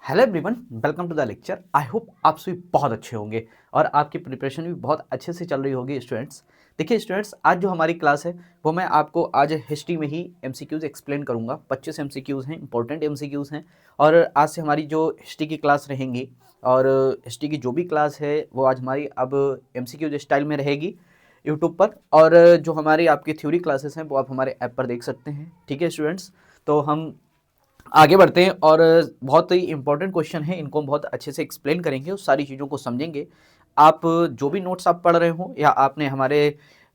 Hello everyone, welcome to the lecture. I hope आप सभी बहुत अच्छे होंगे और आपकी प्रिपरेशन भी बहुत अच्छे से चल रही होगी स्टूडेंट्स। देखिए स्टूडेंट्स, आज जो हमारी क्लास है वो मैं आपको आज हिस्ट्री में ही एमसीक्यूज एक्सप्लेन करूंगा। 25 एमसीक्यूज हैं, इंपॉर्टेंट एमसीक्यूज हैं और आज से हमारी जो हिस्ट्री की क्लास रहेंगी और हिस्ट्री की जो भी क्लास है वो आज हमारी अब एमसीक्यूज स्टाइल में रहेगी यूट्यूब पर। और जो हमारी आपकी थ्योरी क्लासेस हैं वो आप हमारे ऐप पर देख सकते हैं। ठीक है स्टूडेंट्स, तो हम आगे बढ़ते हैं और बहुत ही इंपॉर्टेंट क्वेश्चन है, इनको हम बहुत अच्छे से एक्सप्लेन करेंगे, उस सारी चीज़ों को समझेंगे। आप जो भी नोट्स आप पढ़ रहे हो या आपने हमारे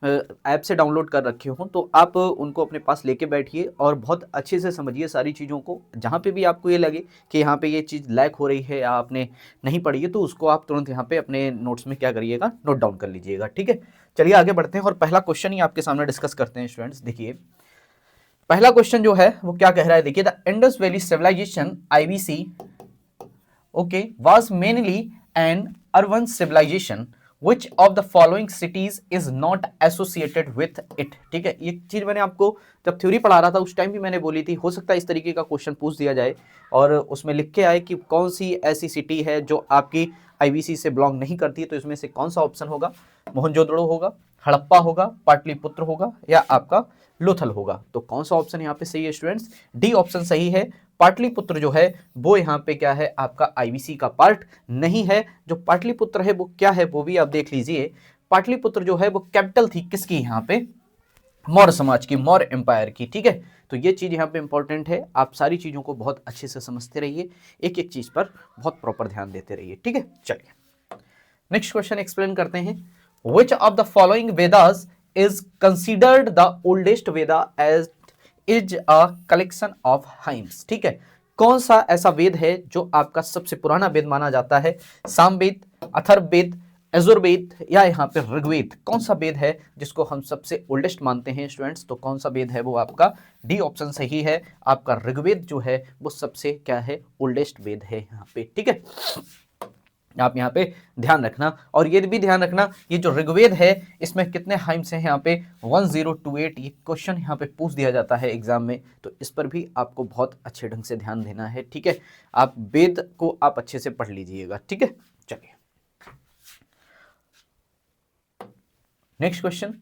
ऐप से डाउनलोड कर रखे हो तो आप उनको अपने पास लेके बैठिए और बहुत अच्छे से समझिए सारी चीज़ों को। जहाँ पे भी आपको ये लगे कि यहाँ पे ये चीज़ लैक हो रही है या आपने नहीं पढ़ी है तो उसको आप तुरंत यहाँ पे अपने नोट्स में क्या करिएगा, नोट डाउन कर लीजिएगा। ठीक है, चलिए आगे बढ़ते हैं और पहला क्वेश्चन ही आपके सामने डिस्कस करते हैं स्टूडेंट्स। देखिए पहला क्वेश्चन जो है वो क्या कह रहा है, देखिए the Indus valley civilisation IVC okay was mainly an urban civilisation which of the following cities is not associated with it. ठीक है, ये चीज मैंने आपको जब थ्योरी पढ़ा रहा था उस टाइम भी मैंने बोली थी, हो सकता है इस तरीके का क्वेश्चन पूछ दिया जाए और उसमें लिख के आए कि कौन सी ऐसी सिटी है जो आपकी आईवीसी से बिलोंग नहीं करती है। तो इसमें से कौन सा ऑप्शन होगा, मोहनजोदड़ो होगा, हड़प्पा होगा, पाटलिपुत्र होगा या आपका लोथल होगा। तो कौन सा ऑप्शन यहाँ पे सही है स्टूडेंट्स? डी ऑप्शन सही है। पाटलिपुत्र जो है वो यहाँ पे क्या है, आपका आईवीसी का पार्ट नहीं है। जो पाटलिपुत्र है वो क्या है वो भी आप देख लीजिए। पाटलिपुत्र जो है वो कैपिटल थी किसकी, यहाँ पे मौर्य समाज की, मौर्य एम्पायर की। ठीक है, तो ये चीज यहाँ पे इंपॉर्टेंट है। आप सारी चीजों को बहुत अच्छे से समझते रहिए, एक एक चीज पर बहुत प्रॉपर ध्यान देते रहिए। ठीक है, चलिए नेक्स्ट क्वेश्चन एक्सप्लेन करते हैं। Which of the following Vedas is considered the oldest Veda as is a collection of hymns? ठीक है, कौन सा ऐसा वेद है जो आपका सबसे पुराना वेद माना जाता है? सामवेद, अथर्ववेद, यजुर्वेद या यहाँ पे ऋग्वेद? कौन सा वेद है जिसको हम सबसे ओल्डेस्ट मानते हैं स्टूडेंट्स? तो कौन सा वेद है वो आपका डी ऑप्शन सही है। आपका ऋग्वेद जो है वो सबसे क्या है, ओल्डेस्ट वेद है यहाँ पे। ठीक है, आप यहाँ पे ध्यान रखना और ये भी ध्यान रखना ये जो ऋग्वेद है इसमें कितने हाइम्स हैं यहाँ पे 1028। ये क्वेश्चन यहाँ पे पूछ दिया जाता है एग्जाम में, तो इस पर भी आपको बहुत अच्छे ढंग से ध्यान देना है। ठीक है, आप वेद को आप अच्छे से पढ़ लीजिएगा। ठीक है, चलिए next question.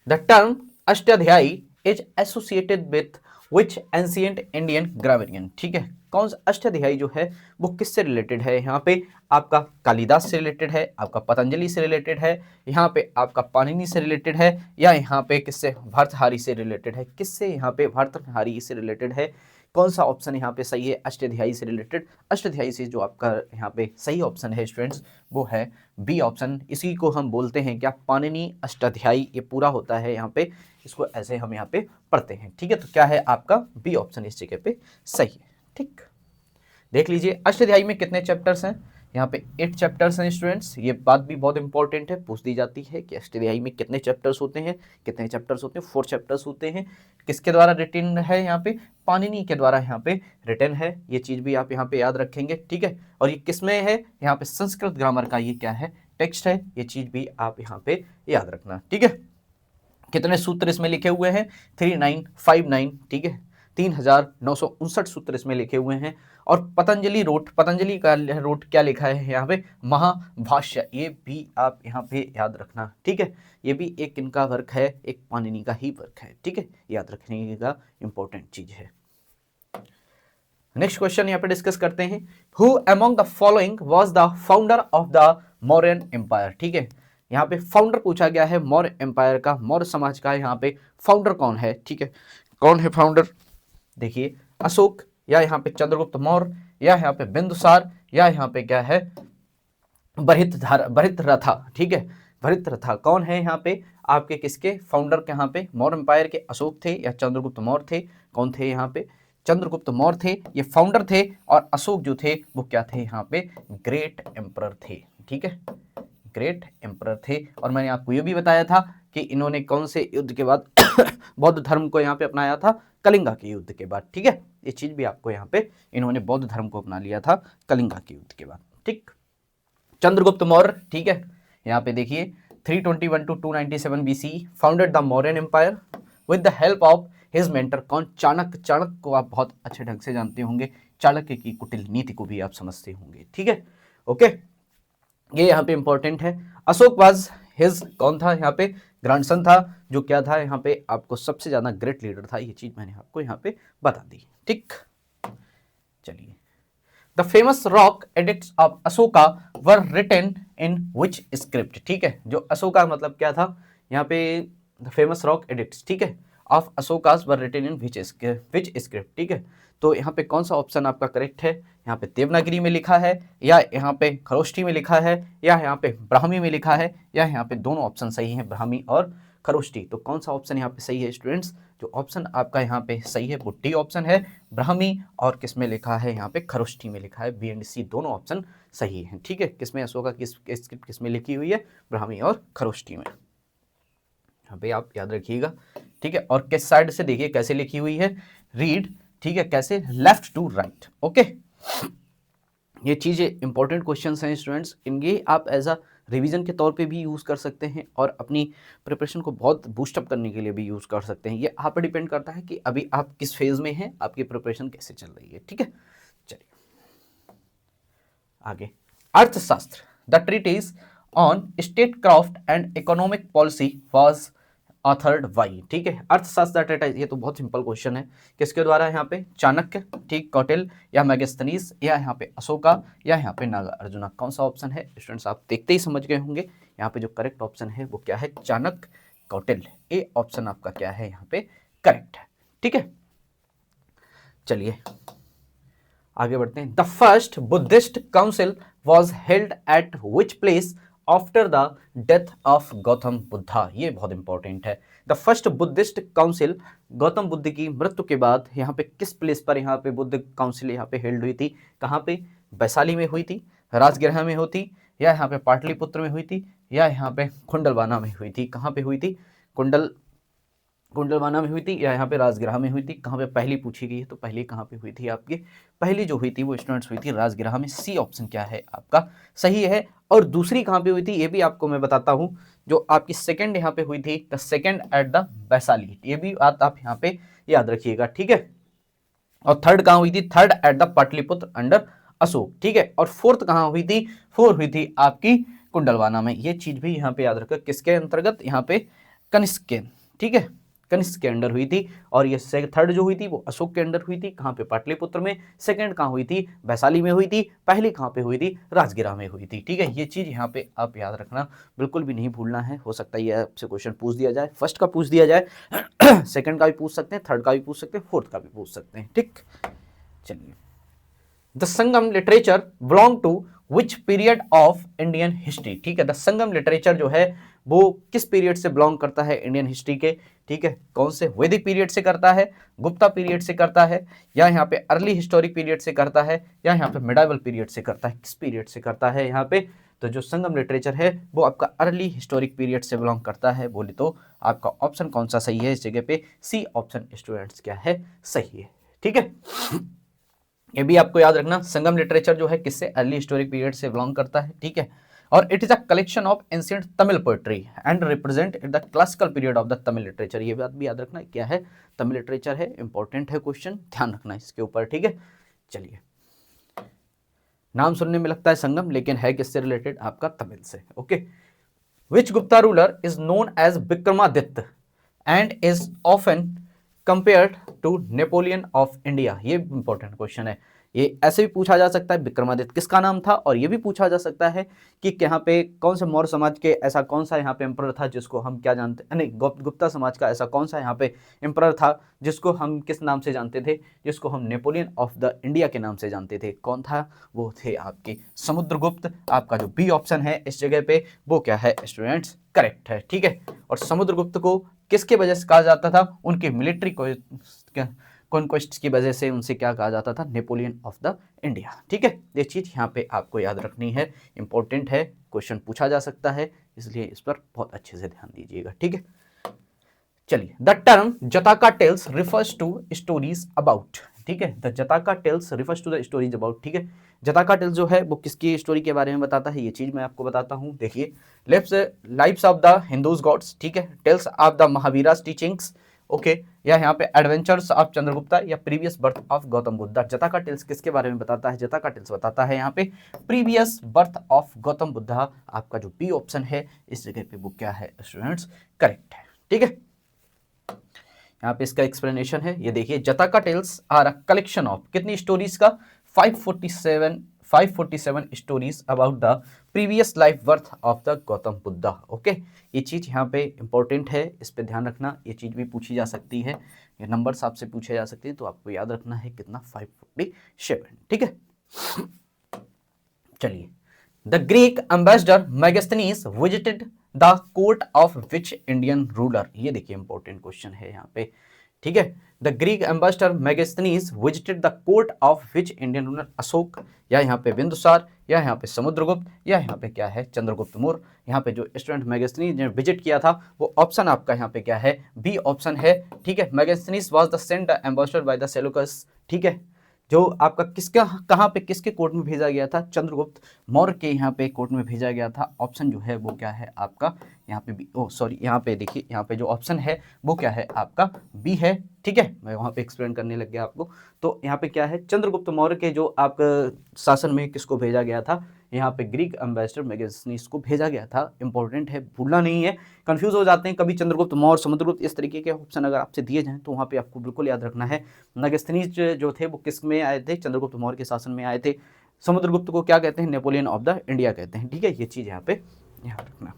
The term Ashtadhyayi is associated with which ancient Indian grammarian? ठीक है, कौन सा अष्टाध्यायी जो है वो किससे रिलेटेड है? यहाँ पे आपका कालिदास से रिलेटेड है, आपका पतंजलि से रिलेटेड है, यहाँ पे आपका पाणिनि से रिलेटेड है या यहाँ पे किससे, भर्तृहरि से रिलेटेड है? किससे यहाँ पे, भर्तृहरि से रिलेटेड है। कौन सा ऑप्शन यहाँ पे सही है अष्टाध्यायी से रिलेटेड? अष्टाध्यायी से जो आपका यहाँ पे सही ऑप्शन है स्टूडेंट्स वो है बी ऑप्शन। इसी को हम बोलते हैं क्या, पाणिनि अष्टाध्यायी। ये पूरा होता है यहाँ पे, इसको ऐसे हम यहाँ पे पढ़ते हैं। ठीक है, तो क्या है आपका बी ऑप्शन इस जगह पे सही है। ठीक, देख लीजिए अष्टाध्यायी में कितने चैप्टर्स हैं? यहाँ पे 8 चैप्टर्स हैं स्टूडेंट्स। ये बात भी बहुत इंपॉर्टेंट है, पूछ दी जाती है कि अष्टाध्यायी में कितने चैप्टर्स होते हैं। कितने चैप्टर्स होते हैं? 4 चैप्टर्स होते हैं। किसके द्वारा रिटन है? यहाँ पे पाणिनि के द्वारा यहाँ पे रिटन है। ये चीज भी आप यहाँ पे याद रखेंगे। ठीक है, और ये किसमें है? यहाँ पे संस्कृत ग्रामर का ये क्या है, टेक्स्ट है। ये चीज भी आप यहाँ पे याद रखना। ठीक है, कितने सूत्र इसमें लिखे हुए हैं? 3959। ठीक है, 3959 सूत्र इसमें लिखे हुए हैं। और पतंजलि रोट, पतंजलि का रोट क्या लिखा है यहाँ पे? महाभाष्य। ये भी आप यहाँ पे याद रखना। ठीक है, ये भी एक इनका वर्क है, एक पाणिनि का ही वर्क है। ठीक है, याद रखने का इंपॉर्टेंट चीज है। नेक्स्ट क्वेश्चन यहाँ पे डिस्कस करते हैं। Who among the following was the founder of the Mauryan empire? ठीक है, यहाँ पे फाउंडर पूछा गया है मौर्य एम्पायर का, मौर्य समाज का। यहाँ पे फाउंडर कौन है? ठीक है, कौन है फाउंडर? देखिए अशोक या यहाँ पे चंद्रगुप्त मौर्य या यहाँ पे बिंदुसार या यहाँ पे क्या है, भरतरथा। ठीक है, भरतरथा कौन है यहाँ पे आपके, किसके फाउंडर के? यहाँ पे मौर्य एम्पायर के अशोक थे या चंद्रगुप्त मौर्य थे? कौन थे यहाँ पे? चंद्रगुप्त मौर्य थे, ये फाउंडर थे। और अशोक जो थे वो क्या थे, यहाँ पे ग्रेट एम्परर थे। ठीक है, ग्रेट एम्परर थे। और मैंने आपको ये भी बताया था कि इन्होंने कौन से युद्ध के बाद बौद्ध धर्म को यहाँ पे अपनाया था? कलिंगा के युद्ध के बाद। ठीक है, ये चीज भी आपको यहाँ पे, इन्होंने बौद्ध धर्म को अपना लिया था कलिंगा के युद्ध के बाद। ठीक, चंद्रगुप्त मौर्य। ठीक है, यहाँ पे देखिए 321 to 297 BC founded the Mauryan empire with the help of his mentor कौन? चाणक्य। चाणक्य को आप बहुत अच्छे ढंग से जानते होंगे, चाणक्य की कुटिल नीति को भी आप समझते होंगे, ठीक है, ओके, ये यहाँ पे इंपॉर्टेंट है। अशोक वाज हिज कौन था? यहाँ पे ग्रैंडसन था, जो क्या था यहाँ पे आपको सबसे ज्यादा ग्रेट लीडर था, ये चीज मैंने आपको यहाँ पे बता दी, ठीक। चलिए, the famous rock edicts of Ashoka were written in which script, ठीक है, जो अशोका मतलब क्या था यहाँ पे, द फेमस रॉक एडिक्ट्स, ठीक है, of Ashoka's were written in which script, ठीक है, तो यहाँ पे कौन सा ऑप्शन आपका करेक्ट है? यहाँ पे देवनागरी में लिखा है, या यहाँ पे खरोष्ठी में लिखा है, या यहाँ पे ब्राह्मी में लिखा है, या यहाँ पे दोनों ऑप्शन सही हैं, ब्राह्मी और खरोष्ठी, तो कौन सा ऑप्शन यहाँ पे सही है स्टूडेंट्स? जो ऑप्शन आपका यहाँ पे सही है वो डी ऑप्शन है, ब्राह्मी और किस में लिखा है? यहाँ पे खरोष्ठी में लिखा है, बी एंड सी दोनों ऑप्शन सही हैं, ठीक है। किसमें अशोका की स्क्रिप्ट किसमें लिखी हुई है? ब्राह्मी और खरोष्ठी में, यहाँ पे आप याद रखिएगा, ठीक है। और किस साइड से देखिए कैसे लिखी हुई है? रीड, ठीक है, कैसे? Left to right, okay. ये चीजें इंपॉर्टेंट क्वेश्चंस हैं स्टूडेंट्स, इनके आप एज अ रिवीजन के तौर पे भी यूज़ कर सकते हैं और अपनी प्रिपरेशन को बहुत बूस्टअप करने के लिए भी यूज़ कर सकते हैं। ये आप पर डिपेंड करता है कि अभी आप किस फेज़ में हैं, आपकी प्रिपरेशन कैसे चल रही है, ठीक है। चलिए आगे, Arthashastra, the treatise on statecraft and economic policy was authored by, ठीक है। अर्थशास्त्र ट्रीटाइज, ये तो बहुत सिंपल क्वेश्चन है, किसके द्वारा? यहाँ पे चाणक्य, ठीक, कौटिल्य या मैगस्थनीज, या यहाँ पे अशोका, या यहाँ पे नागार्जुना, कौन सा ऑप्शन है स्टूडेंट्स? आप देखते ही समझ गए होंगे, यहाँ पे जो करेक्ट ऑप्शन है वो क्या है? चाणक्य, कौटिल्य, ए ऑप्शन आपका क्या है यहाँ पे करेक्ट है, ठीक है। चलिए आगे बढ़ते हैं। The first Buddhist council was held at which place after the death of Gautam Buddha, ये बहुत इंपॉर्टेंट है। The first Buddhist council, Gautam Buddha की मृत्यु के बाद यहाँ पे किस प्लेस पर यहाँ पे बुद्ध काउंसिल यहाँ पे हेल्ड हुई थी? कहाँ पे? वैशाली में हुई थी, राजगृह में होती, या यहाँ पे पाटलिपुत्र में हुई थी, या यहाँ पे कुंडलवाना में हुई थी? कहाँ पे हुई थी? कुंडलवाना में हुई थी, या यहाँ पे राजगृह में हुई थी? कहाँ पे पहली पूछी गई है, तो पहली कहाँ पे हुई थी आपकी? पहली जो हुई थी वो स्टूडेंट्स हुई थी राजगृह में, सी ऑप्शन क्या है आपका सही है। और दूसरी कहाँ पे हुई थी ये भी आपको मैं बताता हूँ, जो आपकी सेकंड यहाँ पे हुई थी, the second at the Vaishali, ये भी बात आप यहाँ पे याद रखिएगा, ठीक है। और थर्ड कहाँ हुई थी? Third at the Pataliputra under Ashok, ठीक है। और फोर्थ कहाँ हुई थी? फोर्थ हुई थी आपकी कुंडलवाना में, ये चीज भी यहाँ पे याद रखो, किसके अंतर्गत? यहाँ पे कनिष्क के, ठीक है, कनिष्क के अंडर हुई थी। और ये थर्ड जो हुई थी वो अशोक के अंडर हुई थी, कहाँ पे? पाटलिपुत्र में। सेकंड कहाँ हुई थी? वैशाली में हुई थी। पहली कहाँ पे हुई थी? राजगिरा में हुई थी, ठीक है। ये चीज यहाँ पे आप याद रखना, बिल्कुल भी नहीं भूलना है। हो सकता है ये आपसे क्वेश्चन पूछ दिया जाए, फर्स्ट का पूछ दिया जाए, सेकंड का भी पूछ सकते हैं, थर्ड का भी पूछ सकते हैं, फोर्थ का भी पूछ सकते हैं, ठीक। चलिए, the Sangam literature belong to which period of Indian history, ठीक है। द संगम लिटरेचर जो है वो किस पीरियड से बिलोंग करता है इंडियन हिस्ट्री के, ठीक है। कौन से? वैदिक पीरियड से करता है, गुप्ता पीरियड से करता है, या यहाँ पे अर्ली हिस्टोरिक पीरियड से करता है, या यहाँ पे मिडाइवल पीरियड से करता है? किस पीरियड से करता है यहाँ पे? तो जो संगम लिटरेचर है वो आपका अर्ली हिस्टोरिक पीरियड से बिलोंग करता है। बोले तो आपका ऑप्शन कौन सा सही है इस जगह पे? सी ऑप्शन स्टूडेंट्स क्या है सही है, ठीक है। ये भी आपको याद रखना, संगम लिटरेचर जो है किससे? अर्ली हिस्टोरिक पीरियड से बिलोंग करता है, ठीक है। और it is a collection of ancient Tamil poetry and represent the classical period of the Tamil literature. ये बात भी याद रखना, क्या है? तमिल लिटरेचर है, इंपॉर्टेंट है क्वेश्चन, ध्यान रखना इसके ऊपर, ठीक है। चलिए, नाम सुनने में लगता है संगम, लेकिन है किससे रिलेटेड? आपका तमिल से, okay. Which Gupta ruler is known as Vikramaditya and is often compared to Napoleon of India? ये इंपॉर्टेंट क्वेश्चन है। ये ऐसे भी पूछा जा सकता है विक्रमादित्य किसका नाम था, और ये भी पूछा जा सकता है कि यहाँ पे कौन से मौर्य समाज के ऐसा कौन सा यहाँ पे एम्परर था जिसको हम क्या जानते, नहीं, गुप्ता समाज का ऐसा कौन सा यहाँ पे एम्परर था जिसको हम किस नाम से जानते थे? जिसको हम नेपोलियन ऑफ द इंडिया के नाम से जानते थे। कौन था? वो थे आपके समुद्रगुप्त। आपका जो बी ऑप्शन है इस जगह पे वो क्या है स्टूडेंट्स? करेक्ट है, ठीक है। और समुद्रगुप्त को किसके वजह से कहा जाता था? उनके मिलिट्री कॉन्क्वेस्ट की वजह से उनसे क्या कहा जाता था? नेपोलियन ऑफ द इंडिया, ठीक है। ये चीज यहाँ पे आपको याद रखनी है, इंपॉर्टेंट है, क्वेश्चन पूछा जा सकता है, इसलिए इस पर बहुत अच्छे से ध्यान दीजिएगा, ठीक है। चलिए, the term Jataka tales refers to stories about, ठीक है। The Jataka tales refers to the stories about, ठीक है। जताका टेल्स जो है वो किसकी स्टोरी के बारे में बताता है? ये चीज मैं आपको बताता हूँ, देखिए। Lives of the Hindus gods, ठीक है। Tales of the Mahavira's teachings, okay, या यहाँ पे एडवेंचर्स ऑफ चंद्रगुप्ता या previous birth of Gautam Buddha. जताका टेल्स किसके बारे में बताता है? जताका टेल्स बताता है यहाँ पे previous birth of Gautam Buddha. आपका जो बी ऑप्शन है इस जगह पे वो क्या है स्टूडेंट्स? करेक्ट है। ठीक है, यहाँ पे इसका एक्सप्लेनेशन है, ये देखिए, Jataka tales are a collection of कितनी स्टोरीज का? 547 stories about the previous life birth of the Gautam Buddha. Okay, ये चीज यहाँ पे इंपॉर्टेंट है, इस पे ध्यान रखना, ये चीज भी पूछी जा सकती है, ये नंबर्स आपसे पूछे जा सकते हैं, तो आपको याद रखना है कितना? 547। ठीक है, चलिए, the Greek ambassador Megasthenes visited the court of which Indian ruler. ये देखिए इंपॉर्टेंट क्वेश्चन है यहाँ पे। ठीक है, the Greek ambassador Megasthenes visited the court of which Indian ruler? Ashok, या यहाँ पे बिंदुसार, या यहाँ पे समुद्रगुप्त, या यहाँ पे क्या है? चंद्रगुप्त मौर्य। यहाँ पे जो स्टूडेंट मेगास्थनीज ने विजिट किया था वो ऑप्शन आपका यहाँ पे क्या है? बी ऑप्शन है। ठीक है, Megasthenes was the sent ambassador by the Seleucus. ठीक है, जो आपका किसका कहाँ पे किसके कोर्ट में भेजा गया था? चंद्रगुप्त मौर्य के यहाँ पे कोर्ट में भेजा गया था। ऑप्शन जो है वो क्या है आपका? यहाँ पे बी, ओ सॉरी, यहाँ पे देखिए, यहाँ पे जो ऑप्शन है वो क्या है आपका? बी है। ठीक है, मैं वहाँ पे एक्सप्लेन करने लग गया आपको। तो यहाँ पे क्या है? चंद्रगुप्त मौर्य के जो आपका शासन में किसको भेजा गया था? यहाँ पे ग्रीक एम्बेसडर मेगास्थनीज को भेजा गया था। इंपॉर्टेंट है, भूलना नहीं है, कंफ्यूज हो जाते हैं कभी चंद्रगुप्त मौर्य, समुद्रगुप्त, इस तरीके के ऑप्शन अगर आपसे दिए जाएं तो वहाँ पे आपको बिल्कुल याद रखना है मेगास्थनीज जो थे वो किस में आए थे? चंद्रगुप्त मौर्य के शासन में आए थे। समुद्रगुप्त को क्या कहते हैं? नेपोलियन ऑफ द इंडिया कहते हैं। ठीक है, ये चीज यहाँ पे याद रखना।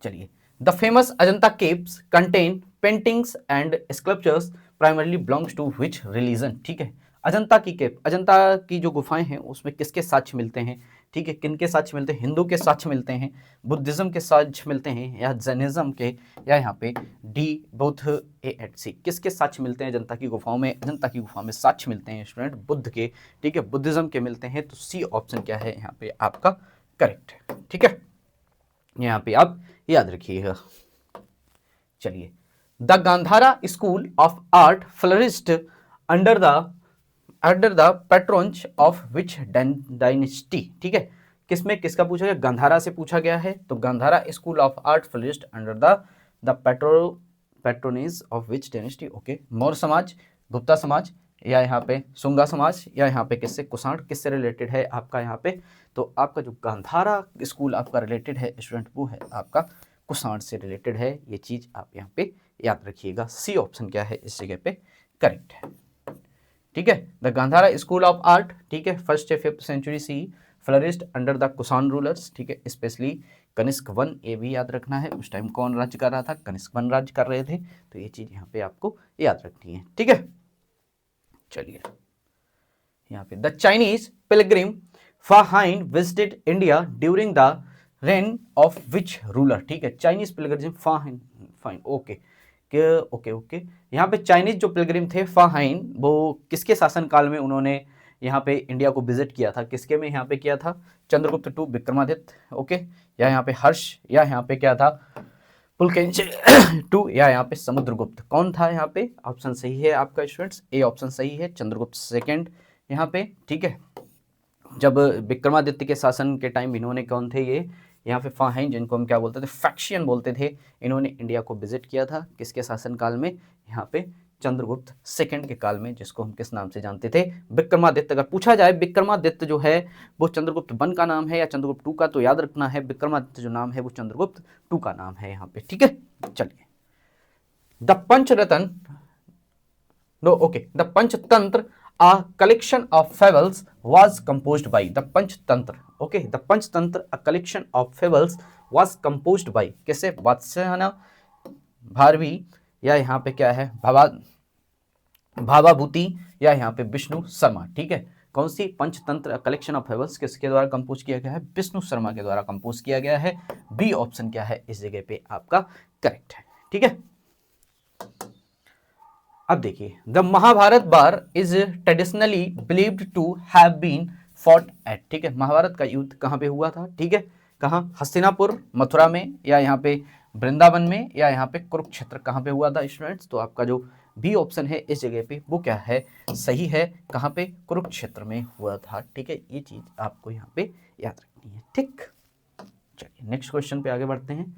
चलिए, the famous Ajanta caves contain paintings and sculptures primarily belongs to which religion? ठीक है, अजंता की केव, अजंता की जो गुफाएं हैं उसमें किसके साक्ष्य मिलते हैं? ठीक है, किनके साक्ष्य मिलते हैं? हिंदू के साक्ष्य मिलते हैं, बुद्धिज्म के साक्ष्य मिलते हैं, या जैनिज्म के, या यहाँ पे डी बौद्ध, ए एट सी, किसके साक्ष्य मिलते हैं अजंता की गुफाओं में? अजंता की गुफा में साक्ष्य मिलते हैं स्टूडेंट बुद्ध के। ठीक है, बुद्धिज्म के मिलते हैं, तो सी ऑप्शन क्या है यहाँ पे आपका? करेक्ट है। ठीक है, यहाँ पे आप याद रखिएगा। चलिए, the Gandhara school of art flourished under the patrons of which dynasty? ठीक है, किसमें किसका पूछा गया? गांधारा से पूछा गया है। तो Gandhara school of art flourished under the patronage of which dynasty? Okay, Maurya समाज, गुप्ता समाज, या यहाँ पे सुंगा समाज, या यहाँ पे किससे? कुषाण, किससे रिलेटेड है आपका यहाँ पे? तो आपका जो गांधारा स्कूल आपका रिलेटेड है स्टूडेंट वो है आपका कुषाण से रिलेटेड है। ये चीज आप यहाँ पे याद रखिएगा। सी ऑप्शन क्या है इस जगह पे? करेक्ट है। ठीक है, the Gandhara school of art, ठीक है, 1st से 5th century C flourished under the Kushan rulers. ठीक है, स्पेशली कनिष्क वन, ये भी याद रखना है, उस टाइम कौन राज्य कर रहा था? कनिष्क वन राज्य कर रहे थे, तो ये चीज यहाँ पे आपको याद रखनी है। ठीक है, चलिए, यहाँ पे the Chinese pilgrim Fahien visited India during the reign of which ruler? ठीक है, Chinese pilgrim Fahien, fine, okay okay okay, यहाँ पे चाइनीज जो पिलग्रिम थे फाहाइन, वो किसके शासन काल में उन्होंने यहाँ पे इंडिया को विजिट किया था? किसके में यहाँ पे किया था? चंद्रगुप्त टू विक्रमादित्य, ओके, या यहाँ पे हर्ष, या यहाँ पे क्या था? पुलकेंच टू, या यहाँ पे समुद्रगुप्त? कौन था यहाँ पे? ऑप्शन सही है आपका स्टूडेंट्स, ए ऑप्शन सही है, चंद्रगुप्त सेकंड यहाँ पे। ठीक है, जब विक्रमादित्य के शासन के टाइम इन्होंने, कौन थे ये यहाँ पे? फाहाइन, जिनको हम क्या बोलते थे? फैक्शियन बोलते थे, इन्होंने इंडिया को विजिट किया था किसके शासन काल में? यहाँ पे चंद्रगुप्त सेकंड के काल में, जिसको हम किस नाम से जानते थे? विक्रमादित्य। अगर पूछा जाए विक्रमादित्य जो है वो चंद्रगुप्त वन का नाम है या चंद्रगुप्त टू का, तो याद रखना है विक्रमादित्य जो नाम है वो चंद्रगुप्त टू का नाम है यहाँ पे। ठीक है, चलिए, the Panchratna, no okay, the Panchatantra a collection of fables was composed by the Panchatantra. Okay, the Panchatantra a collection of fables was composed by किसे? वात्स्यायन, भारवी, या यहाँ पे क्या है? भावाभूति, या यहाँ पे विष्णु शर्मा। ठीक है, कौन सी? पंचतंत्र कलेक्शन ऑफ फेबल्स किसके द्वारा कंपोज किया गया है? विष्णु शर्मा के द्वारा कंपोज किया गया है। बी ऑप्शन क्या है इस जगह पे आपका? करेक्ट है। ठीक है, अब देखिए, the Mahabharata war is traditionally believed to have been fought at. ठीक है, महाभारत का युद्ध कहाँ पे हुआ था? ठीक है, कहाँ? हस्तिनापुर, मथुरा में, या यहाँ पे वृंदावन में, या यहाँ पे कुरुक्षेत्र कहाँ पे हुआ था स्टूडेंट्स? तो आपका जो बी ऑप्शन है इस जगह पे वो क्या है? सही है। कहाँ पे? कुरुक्षेत्र में हुआ था। ठीक है, ये चीज आपको यहाँ पे याद रखनी है। ठीक, चलिए नेक्स्ट क्वेश्चन पे आगे बढ़ते हैं।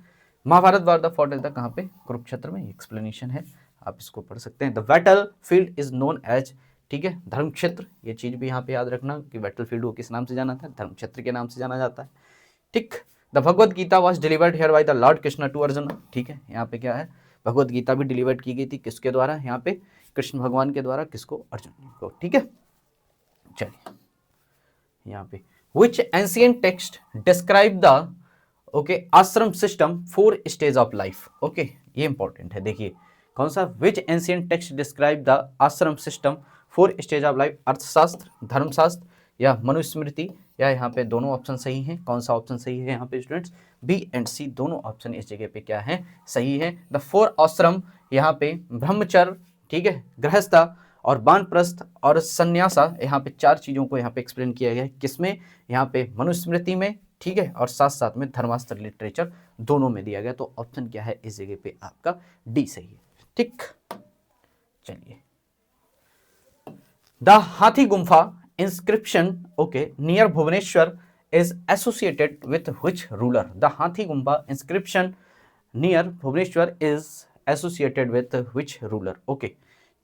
महाभारत वार द फॉट इज द कहाँ पे, कुरुक्षेत्र में, एक्सप्लेनेशन है, आप इसको पढ़ सकते हैं। The battlefield is known as, ठीक है, धर्म क्षेत्र, ये चीज भी यहाँ पे याद रखना कि बैटल फील्ड को किस नाम से जाना था, धर्म क्षेत्र के नाम से जाना जाता है, ठीक। The Bhagavad Gita was delivered here by the lord Krishna to Arjun, ठीक है, यहाँ पे क्या है, भगवत गीता भी डिलीवर्ड की गई थी किसके द्वारा, यहाँ पे कृष्ण भगवान के द्वारा, किसको, अर्जुन को, ठीक है। चलिए यहाँ पे which ancient text describe the, okay, ashram system 4 stage of life, okay, ये इंपॉर्टेंट है, देखिए कौन सा, which ancient text describe the ashram system 4 stage of life, Arthashastra, Dharmashastra या मनुस्मृति, या यहाँ पे दोनों ऑप्शन सही हैं, कौन सा ऑप्शन सही है यहाँ पे स्टूडेंट्स, बी एंड सी दोनों ऑप्शन इस जगह पे क्या है, सही है। द 4 आश्रम यहाँ पे ब्रह्मचर्य, ठीक है, गृहस्था और वानप्रस्थ और संन्यासा, यहाँ पे 4 चीजों को यहाँ पे एक्सप्लेन किया गया है, किसमें, यहाँ पे मनुस्मृति में, ठीक है, और साथ साथ में धर्मास्त्र लिटरेचर दोनों में दिया गया, तो ऑप्शन क्या है इस जगह पे आपका डी सही है, ठीक। चलिए the Hathi Gumpha inscription, okay, near Bhubaneswar is associated with which ruler, the Hathi Gumpha inscription near Bhubaneswar is associated with which ruler, okay,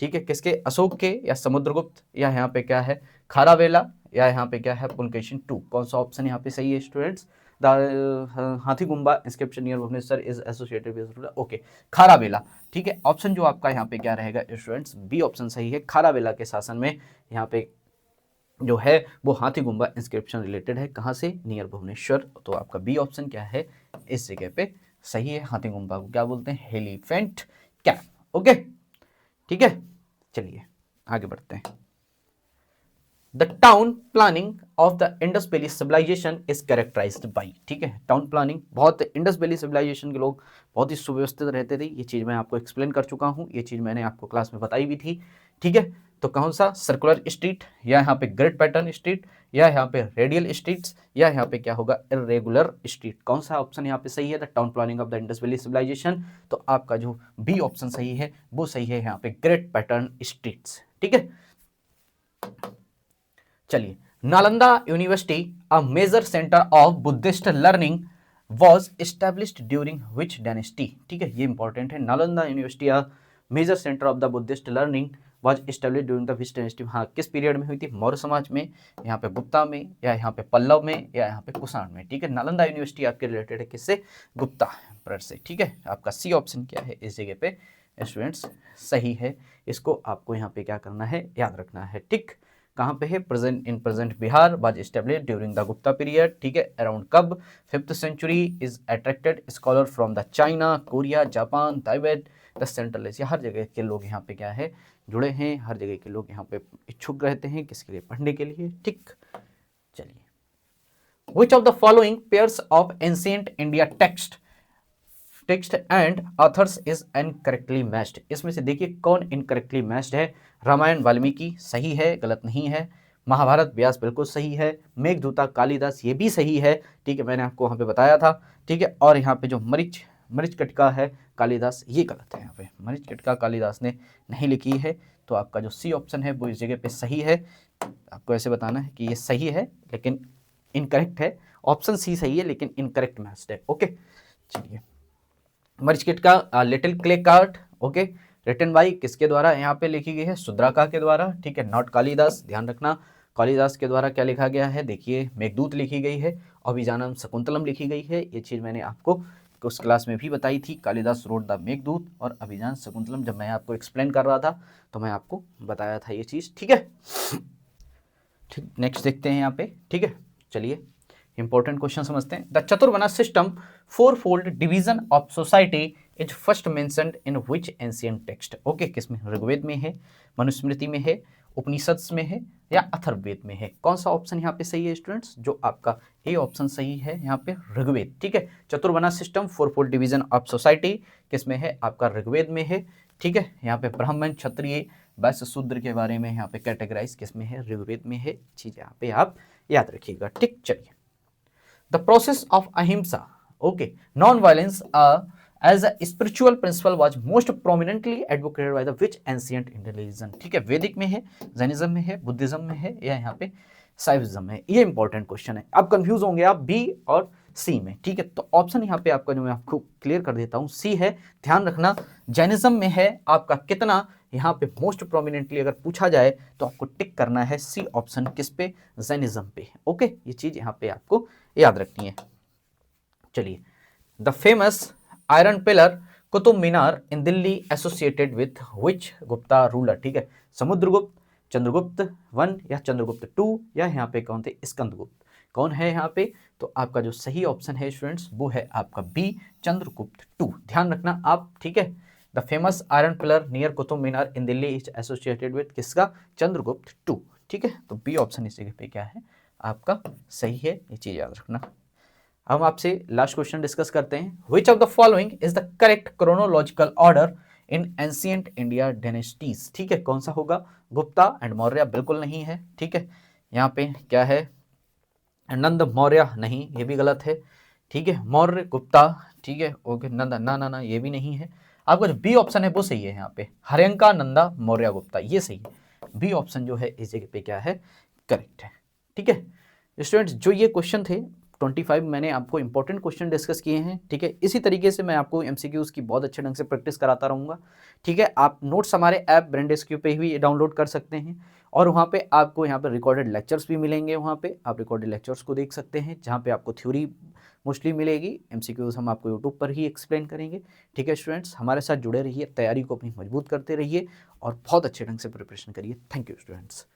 ठीक है, किसके, अशोक के या समुद्रगुप्त, या यहाँ पे क्या है खारावेला, या यहाँ पे क्या है पुलकेशिन टू, कौन सा ऑप्शन यहाँ पे सही है students, the Hathi Gumpha inscription near Bhubaneswar is associated with ruler, okay, Kharavela, ठीक है, ऑप्शन जो आपका यहाँ पे क्या रहेगा स्टूडेंट्स, बी ऑप्शन सही है, खारावेला के शासन में यहाँ पे जो है वो हाथी गुम्बा इंस्क्रिप्शन रिलेटेड है, कहाँ से, नियर भुवनेश्वर, तो आपका बी ऑप्शन क्या है इस जगह पे सही है। हाथी गुम्बा को क्या बोलते हैं, एलिफेंट कैप, ओके, ठीक है। चलिए आगे बढ़ते हैं। The town planning of the Indus valley civilisation is characterised by, ठीक है, टाउन प्लानिंग, बहुत इंडस वैली सिविलाइजेशन के लोग बहुत ही सुव्यवस्थित रहते थे, ये चीज़ मैं आपको एक्सप्लेन कर चुका हूँ, ये चीज़ मैंने आपको क्लास में बताई भी थी, ठीक है। तो कौन सा, सर्कुलर स्ट्रीट, या यहाँ पे ग्रिड पैटर्न स्ट्रीट, या यहाँ पे रेडियल स्ट्रीट्स, या यहाँ पे क्या होगा, इरेगुलर स्ट्रीट, कौन सा ऑप्शन यहाँ पे सही है, the town planning of the Indus valley civilisation, तो आपका जो बी ऑप्शन सही है वो सही है, यहाँ पे ग्रिड पैटर्न स्ट्रीट्स, ठीक है। चलिए Nalanda university, a major centre of Buddhist learning was established during which dynasty, ठीक है, ये इंपॉर्टेंट है, Nalanda university a major centre of the Buddhist learning was established during the which dynasty, हाँ किस पीरियड में हुई थी, मौर्य समाज में, यहाँ पे गुप्ता में, या यहाँ पे पल्लव में, या यहाँ पे कुषाण में, ठीक है। नालंदा यूनिवर्सिटी आपके रिलेटेड है किससे, गुप्ता एम्परर से, ठीक है। आपका सी ऑप्शन क्या है इस जगह पे स्टूडेंट्स सही है, इसको आपको यहाँ पे क्या करना है, याद रखना है, ठीक। कहाँ पे है, present, in present Bihar, was established during the Gupta period, ठीक है। अराउंड कब, 5th century, is attracted scholar from the China, Korea, Japan, Tibet, the central Asia, हर जगह के लोग यहाँ पे क्या है, जुड़े हैं, हर जगह के लोग यहाँ पे इच्छुक रहते हैं किसके लिए, पढ़ने के लिए, ठीक। चलिए विच of the following pairs of ancient India text and authors is incorrectly matched, इसमें से देखिए कौन इनकरेक्टली मैच्ड है, रामायण वाल्मीकि सही है, गलत नहीं है, महाभारत व्यास बिल्कुल सही है, मेघदूता कालिदास ये भी सही है, ठीक है, मैंने आपको वहाँ पे बताया था, ठीक है। और यहाँ पे जो मरीचकटिका है कालिदास, ये गलत है, यहाँ पे मरीचकटिका कालिदास ने नहीं लिखी है, तो आपका जो सी ऑप्शन है वो इस जगह पे सही है। आपको ऐसे बताना है कि ये सही है लेकिन इनकरेक्ट है, ऑप्शन सी सही है लेकिन इनकरेक्ट मैच्ड है, ओके। चलिए Mrichchhakatika little clay cart, okay, written by किसके द्वारा यहाँ पे लिखी गई है, सुद्राका के द्वारा, ठीक है, नॉट कालिदास, ध्यान रखना। कालिदास के द्वारा क्या लिखा गया है, देखिए मेघदूत लिखी गई है, अभिजानम शकुंतलम लिखी गई है, ये चीज़ मैंने आपको उस क्लास में भी बताई थी, कालिदास रोड द मेघदूत और अभिजान शकुंतलम, जब मैं आपको एक्सप्लेन कर रहा था तो मैं आपको बताया था ये चीज़, ठीक है। ठीक, नेक्स्ट देखते हैं यहाँ पे, ठीक है। चलिए इंपॉर्टेंट क्वेश्चन समझते हैं। The Chaturvarnya system 4-fold division of society is first mentioned in which ancient text, okay, किसमें, ऋग्वेद में है, मनुस्मृति में है, उपनिषद में है, या अथर्ववेद में है, कौन सा ऑप्शन यहाँ पे सही है स्टूडेंट्स, जो आपका ए ऑप्शन सही है यहाँ पे ऋग्वेद, ठीक है। Chaturvarnya system 4-fold division of society किसमें है, आपका ऋग्वेद में है, ठीक है। यहाँ पे ब्राह्मण, क्षत्रिय, वैश्य, शूद्र के बारे में यहाँ पे कैटेगराइज किसमें है, ऋग्वेद में है, चीज यहाँ पे आप याद रखिएगा, ठीक। चलिए the process of ahimsa, okay, non-violence as a spiritual principle was most prominently advocated by the which ancient Indian religion, ठीक है, वैदिक में है, जैनिज्म में है, बुद्धिज्म में है, या यहाँ पे साइविज्म है, ये इंपॉर्टेंट क्वेश्चन है। अब कंफ्यूज होंगे आप बी और सी में, ठीक है। तो ऑप्शन यहाँ पे आपका जो मैं आपको क्लियर कर देता हूँ, सी है। ध्यान रखना जैनिज्म में है आपका कितना, यहाँ पे मोस्ट प्रोमिनेंटली अगर पूछा जाए तो आपको टिक करना है सी ऑप्शन, किस पे, जैनिज्म पे। ओके, ये चीज यहाँ पे आपको याद रखनी है। चलिए, the famous iron pillar Qutub Minar in Delhi associated with which Gupta ruler, ठीक है। समुद्रगुप्त, चंद्रगुप्त वन या चंद्रगुप्त टू, या यहाँ पे कौन थे, स्कंदगुप्त, कौन है यहाँ पे? तो आपका जो सही ऑप्शन है स्टूडेंट्स वो है आपका बी, चंद्रगुप्त टू। ध्यान रखना आप, ठीक है। The famous iron pillar near Qutub Minar in Delhi is associated with किसका, चंद्रगुप्त टू, ठीक है। तो बी ऑप्शन इस जगह पे क्या है आपका सही है, ये चीज याद रखना। हम आपसे लास्ट क्वेश्चन डिस्कस करते हैं। विच of the following is the correct chronological order in ancient India dynasties, ठीक है। कौन सा होगा, गुप्ता एंड मौर्य बिल्कुल नहीं है, ठीक है। यहाँ पे क्या है, नंद मौर्य नहीं, ये भी गलत है, ठीक है। मौर्य गुप्ता, ठीक है, ओके। नंद ना ना ना ये भी नहीं है। आपका जो बी ऑप्शन है वो सही है, यहाँ पे हर्यंका नंदा मौर्य गुप्ता, ये सही है। बी ऑप्शन जो है इस जगह पे क्या है, करेक्ट है, ठीक है। स्टूडेंट्स, जो ये क्वेश्चन थे 25 मैंने आपको इंपॉर्टेंट क्वेश्चन डिस्कस किए हैं, ठीक है। इसी तरीके से मैं आपको एमसीक्यूज की बहुत अच्छे ढंग से प्रैक्टिस कराता रहूँगा, ठीक है। आप नोट्स हमारे ऐप ब्रेनडेस्क्यू पे भी डाउनलोड कर सकते हैं, और वहाँ पे आपको यहाँ पे रिकॉर्डेड लेक्चर्स भी मिलेंगे। वहाँ पे आप रिकॉर्डेड लेक्चर्स को देख सकते हैं, जहाँ पे आपको थ्योरी मोस्टली मिलेगी, एमसीक्यूज हम आपको यूट्यूब पर ही एक्सप्लेन करेंगे, ठीक है। स्टूडेंट्स, हमारे साथ जुड़े रहिए, तैयारी को अपनी मजबूत करते रहिए और बहुत अच्छे ढंग से प्रिपरेशन करिए। Thank you students.